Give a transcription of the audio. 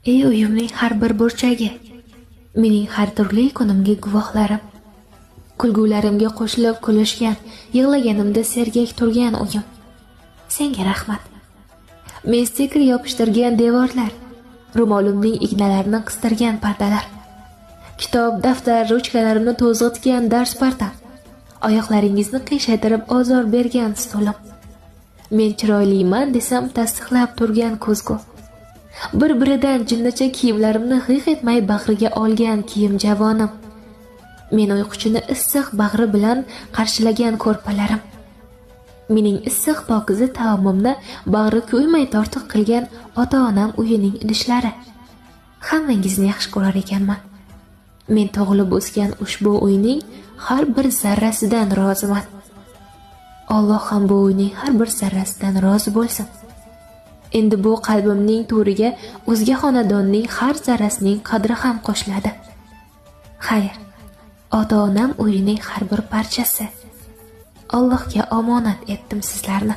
Ey uyimning har bir burchagi, mening har turli kunimga guvohlarim. Kulgularimga qo'shilib kulishgan, yig'laganimda sergak turgan uyim. Senga rahmat. Men stiker yopishtirgan devorlar, ro'molimning ignalarini qistirgan pardalar, kitob, daftar, ruchkalarimni to'zg'itgan dars partam, oyoqlaringizni qiyshaytirib ozor bergan stolim. Men chiroyliman desam tasdiqlab turgan ko'zgu. Bir-biridan jinnicha kiyimlarimni hix etmay bag'riga olgan kiyim javonim. Men uyquchini issiq bag'ri bilan qarshilagan ko'rpalarim. Mening issiq pokiza taomimni bag'ri kuymay tortiq qilgan ota-onam uyining idishlari. Hammangizni yaxshi ko'rar ekanman. Men tug'ilib o'sgan ushbu uyning har bir zarrasidan roziman. Alloh ham bu uyning har bir zarrasidan rozi bo'lsin. Endi bu qalbimning to'riga o'zga xonadonning har zarrasining qadri ham qo'shiladi. Xayr, ota-onam uyining har bir parchasi. Allohga omonat etdim sizlarni.